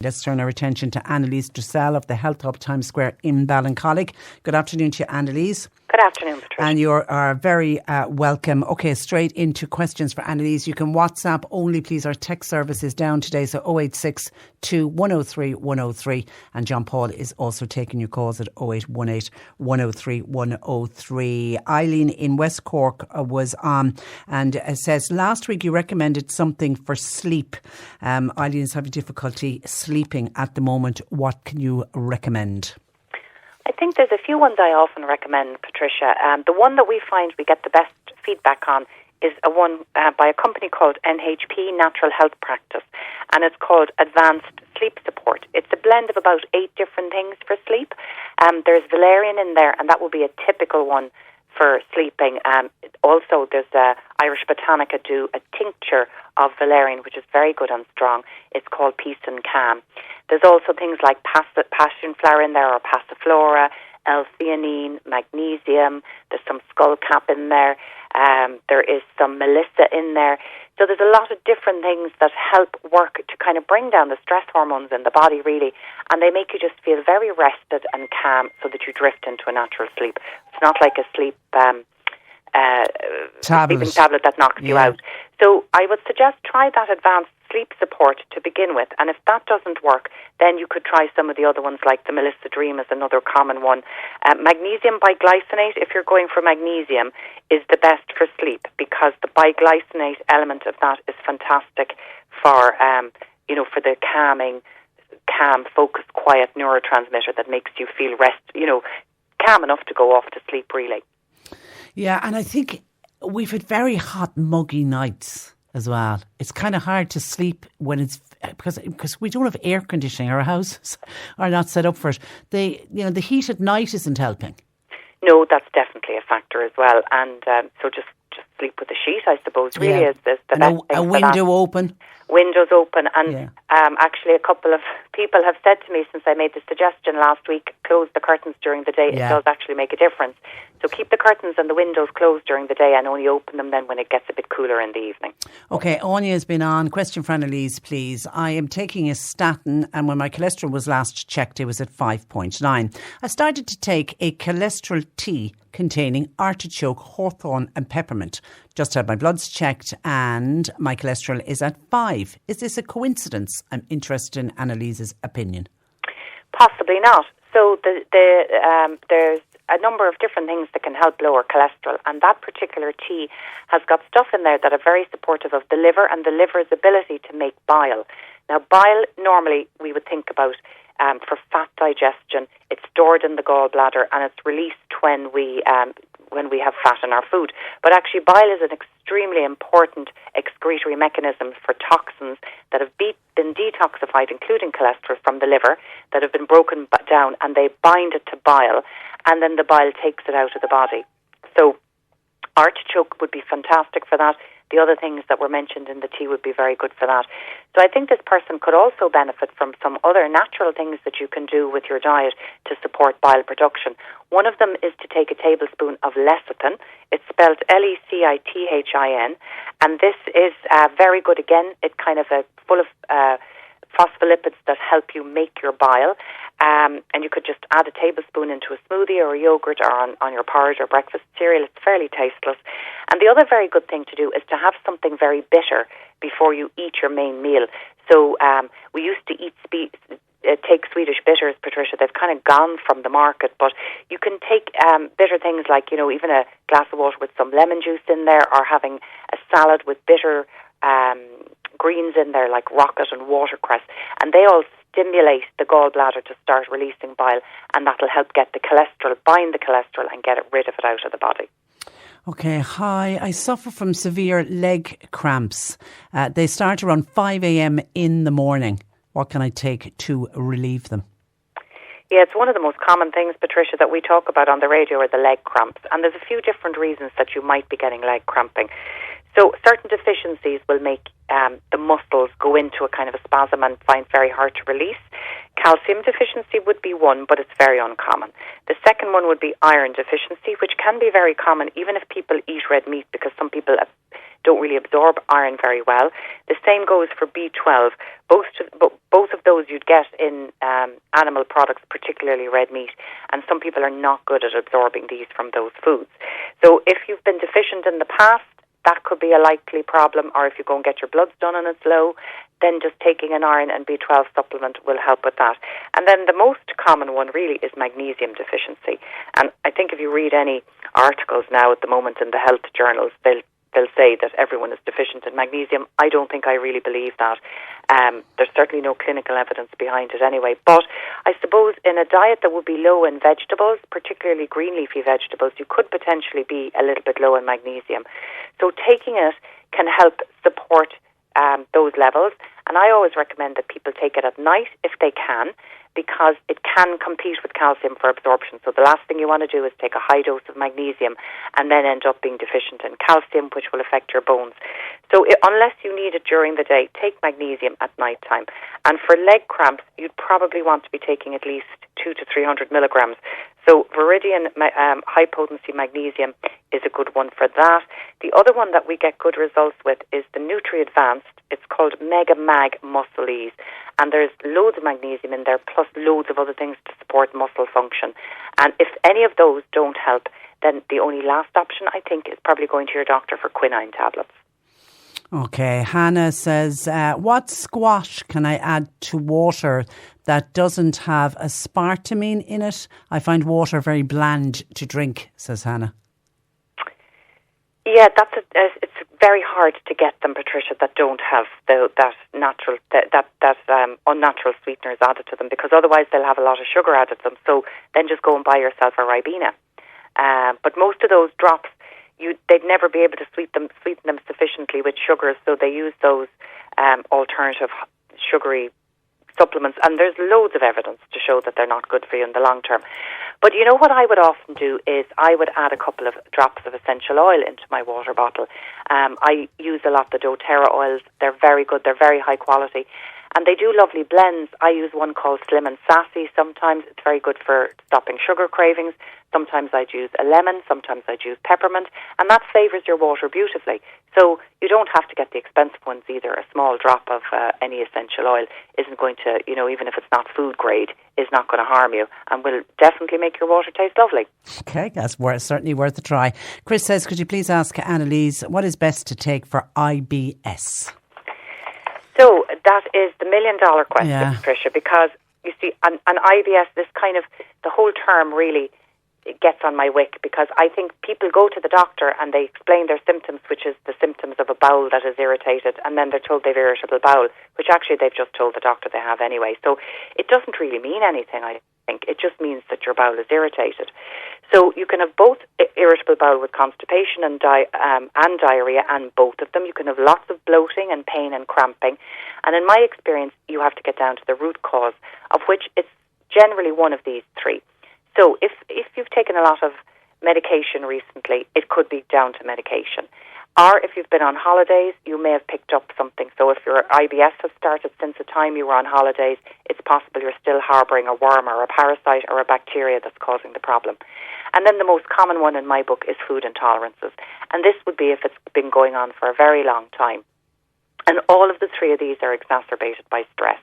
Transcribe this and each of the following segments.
Let's turn our attention to Anneliese of the Health Hub Times Square in Ballincollig. Good afternoon to you, Anneliese. Good afternoon, Patricia. And you are very welcome. OK, straight into questions for Anneliese. You can WhatsApp only, please. Our text service is down today, so 0862 103 103. And John Paul is also taking your calls at 0818 103 103. Eileen in West Cork was on and says, last week you recommended something for sleep. Eileen is having difficulty sleeping at the moment. What can you recommend? I think there's a few ones I often recommend, Patricia. The one that we find we get the best feedback on is a one by a company called NHP Natural Health Practice, and it's called Advanced Sleep Support. It's a blend of about 8 different things for sleep. There's valerian in there, and that will be a typical one for sleeping. Also, there's Irish Botanica do a tincture of valerian, which is very good and strong. It's called Peace and Calm. There's also things like Passiflora in there, or Passiflora, L-Theanine, magnesium. There's some skullcap in there. There is some melissa in there. So there's a lot of different things that help work to kind of bring down the stress hormones in the body, really. And they make you just feel very rested and calm so that you drift into a natural sleep. It's not like a sleeping tablet that knocks you out. So I would suggest try that advanced sleep support to begin with. And if that doesn't work, then you could try some of the other ones, like the Melissa Dream is another common one. Magnesium biglycinate, if you're going for magnesium, is the best for sleep, because the biglycinate element of that is fantastic for, for the calm, focused, quiet neurotransmitter that makes you feel calm enough to go off to sleep, really. Yeah, and I think we've had very hot, muggy nights as well. It's kind of hard to sleep when it's because we don't have air conditioning. Our houses are not set up for it. The heat at night isn't helping. No, that's definitely a factor as well. And so just sleep with a sheet, I suppose, really is the best thing. A window open. Windows open, and actually a couple of people have said to me since I made the suggestion last week, close the curtains during the day. It does actually make a difference. So keep the curtains and the windows closed during the day and only open them then when it gets a bit cooler in the evening. OK, Anya has been on. Question for Anneliese, please. I am taking a statin, and when my cholesterol was last checked, it was at 5.9. I started to take a cholesterol tea containing artichoke, hawthorn and peppermint. Just had my bloods checked and my cholesterol is at 5. Is this a coincidence? I'm interested in Anneliese's opinion. Possibly not. So there's a number of different things that can help lower cholesterol, and that particular tea has got stuff in there that are very supportive of the liver and the liver's ability to make bile. Now, bile, normally we would think about for fat digestion. It's stored in the gallbladder and it's released when we have fat in our food. But actually, bile is an extremely important excretory mechanism for toxins that have been detoxified, including cholesterol, from the liver, that have been broken down, and they bind it to bile, and then the bile takes it out of the body. So artichoke would be fantastic for that. The other things that were mentioned in the tea would be very good for that. So I think this person could also benefit from some other natural things that you can do with your diet to support bile production. One of them is to take a tablespoon of lecithin. It's spelled lecithin, and this is very good. Again, it's kind of full of phospholipids that help you make your bile. And you could just add a tablespoon into a smoothie or a yogurt or on your porridge or breakfast cereal. It's fairly tasteless. And the other very good thing to do is to have something very bitter before you eat your main meal. So we used to take Swedish bitters, Patricia. They've kind of gone from the market, but you can take bitter things like, even a glass of water with some lemon juice in there, or having a salad with bitter greens in there like rocket and watercress, and they all stimulate the gallbladder to start releasing bile, and that'll help get the cholesterol, bind the cholesterol and get rid of it out of the body. Okay, hi. I suffer from severe leg cramps. They start around 5 a.m. in the morning. What can I take to relieve them? Yeah, it's one of the most common things, Patricia, that we talk about on the radio are the leg cramps. And there's a few different reasons that you might be getting leg cramping. So certain deficiencies will make the muscles go into a kind of a spasm and find very hard to release. Calcium deficiency would be one, but it's very uncommon. The second one would be iron deficiency, which can be very common even if people eat red meat, because some people don't really absorb iron very well. The same goes for B12. Both of those you'd get in animal products, particularly red meat, and some people are not good at absorbing these from those foods. So if you've been deficient in the past, that could be a likely problem, or if you go and get your bloods done and it's low, then just taking an iron and B12 supplement will help with that. And then the most common one really is magnesium deficiency. And I think if you read any articles now at the moment in the health journals, they'll say that everyone is deficient in magnesium. I don't think I really believe that. There's certainly no clinical evidence behind it anyway. But I suppose in a diet that would be low in vegetables, particularly green leafy vegetables, you could potentially be a little bit low in magnesium. So taking it can help support those levels. And I always recommend that people take it at night if they can, because it can compete with calcium for absorption. So the last thing you want to do is take a high dose of magnesium and then end up being deficient in calcium, which will affect your bones. So unless you need it during the day, take magnesium at night time. And for leg cramps, you'd probably want to be taking at least 200 to 300 milligrams. So Viridian high potency magnesium is a good one for that. The other one that we get good results with is the Nature Advanced. It's called Mega Mag Muscle Ease. And there's loads of magnesium in there, plus loads of other things to support muscle function. And if any of those don't help, then the only last option, I think, is probably going to your doctor for quinine tablets. Okay, Hannah says, what squash can I add to water that doesn't have aspartame in it? I find water very bland to drink, says Hannah. Yeah, it's very hard to get them, Patricia, that don't have that unnatural sweeteners added to them, because otherwise they'll have a lot of sugar added to them. So then just go and buy yourself a Ribena. But most of those drops, they'd never be able to sweeten them sufficiently with sugar, so they use those alternative sugary supplements, and there's loads of evidence to show that they're not good for you in the long term. But you know what I would often do is I would add a couple of drops of essential oil into my water bottle. I use a lot the doTERRA oils. They're very good. They're very high quality. And they do lovely blends. I use one called Slim and Sassy sometimes. It's very good for stopping sugar cravings. Sometimes I'd use a lemon. Sometimes I'd use peppermint. And that flavours your water beautifully. So you don't have to get the expensive ones either. A small drop of any essential oil isn't going to, even if it's not food grade, is not going to harm you and will definitely make your water taste lovely. Okay, that's certainly worth a try. Chris says, could you please ask Anneliese what is best to take for IBS? So that is the $1 million question, Patricia, because you see, an IBS, this kind of, the whole term really gets on my wick, because I think people go to the doctor and they explain their symptoms, which is the symptoms of a bowel that is irritated, and then they're told they've irritable bowel, which actually they've just told the doctor they have anyway. So it doesn't really mean anything, I think. It just means that your bowel is irritated. So you can have both irritable bowel with constipation and diarrhea, and both of them. You can have lots of bloating and pain and cramping. And in my experience, you have to get down to the root cause, of which it's generally one of these three. So if you've taken a lot of medication recently, it could be down to medication. Or if you've been on holidays, you may have picked up something. So if your IBS has started since the time you were on holidays, it's possible you're still harbouring a worm or a parasite or a bacteria that's causing the problem. And then the most common one in my book is food intolerances. And this would be if it's been going on for a very long time. And all of the three of these are exacerbated by stress.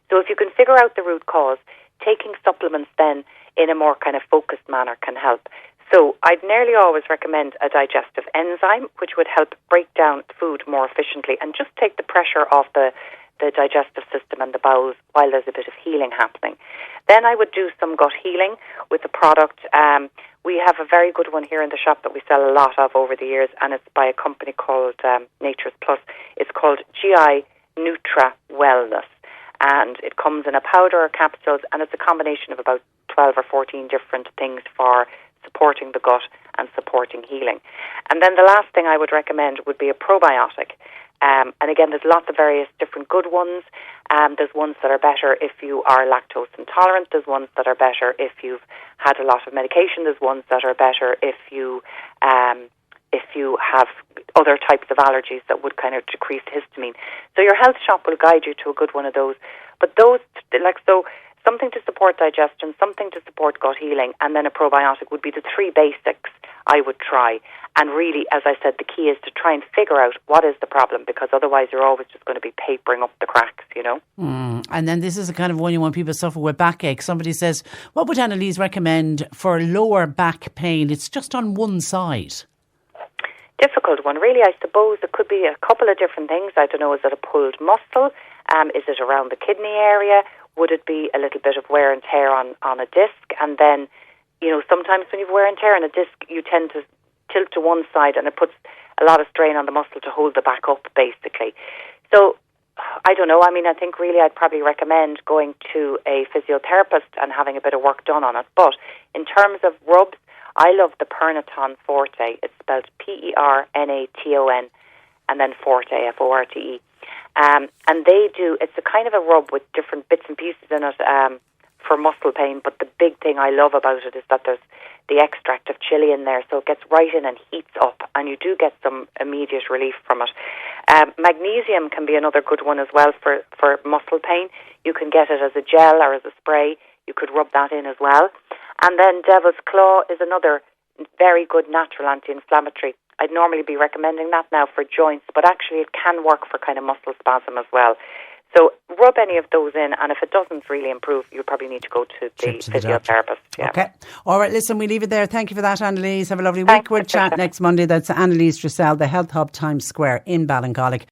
So if you can figure out the root cause, taking supplements then in a more kind of focused manner can help. So I'd nearly always recommend a digestive enzyme, which would help break down food more efficiently and just take the pressure off the digestive system and the bowels while there's a bit of healing happening. Then I would do some gut healing with the product. We have a very good one here in the shop that we sell a lot of over the years, and it's by a company called Nature's Plus. It's called GI Nutra Wellness, and it comes in a powder or capsules, and it's a combination of about 12 or 14 different things for supporting the gut and supporting healing. And then the last thing I would recommend would be a probiotic. And again, there's lots of various different good ones. There's ones that are better if you are lactose intolerant. There's ones that are better if you've had a lot of medication. There's ones that are better if you have other types of allergies that would kind of decrease histamine. So your health shop will guide you to a good one of those. But those, something to support digestion, something to support gut healing, and then a probiotic would be the three basics I would try. And really, as I said, the key is to try and figure out what is the problem, because otherwise you're always just going to be papering up the cracks, you know. And then this is the kind of one when people suffer with backache. Somebody says, what would Anneliese recommend for lower back pain? It's just on one side. Difficult one, really. I suppose it could be a couple of different things. I don't know, is it a pulled muscle? Is it around the kidney area? Would it be a little bit of wear and tear on a disc? And then, you know, sometimes when you have wear and tear on a disc, you tend to tilt to one side, and it puts a lot of strain on the muscle to hold the back up, basically. So, I don't know. I mean, I think really I'd probably recommend going to a physiotherapist and having a bit of work done on it. But in terms of rubs, I love the Pernaton Forte. It's spelled Pernaton and then Forte, Forte. And they do, it's a kind of a rub with different bits and pieces in it for muscle pain. But the big thing I love about it is that there's the extract of chili in there, so it gets right in and heats up, and you do get some immediate relief from it. Magnesium can be another good one as well for muscle pain. You can get it as a gel or as a spray. You could rub that in as well. And then Devil's Claw is another very good natural anti-inflammatory. I'd normally be recommending that now for joints, but actually it can work for kind of muscle spasm as well. So rub any of those in, and if it doesn't really improve, you probably need to go to the physiotherapist. Yeah. Okay. All right, listen, we leave it there. Thank you for that, Anneliese. Have a lovely week. We'll chat next Monday. That's Anneliese Sterol, the Health Hub, Times Square in Ballincollig.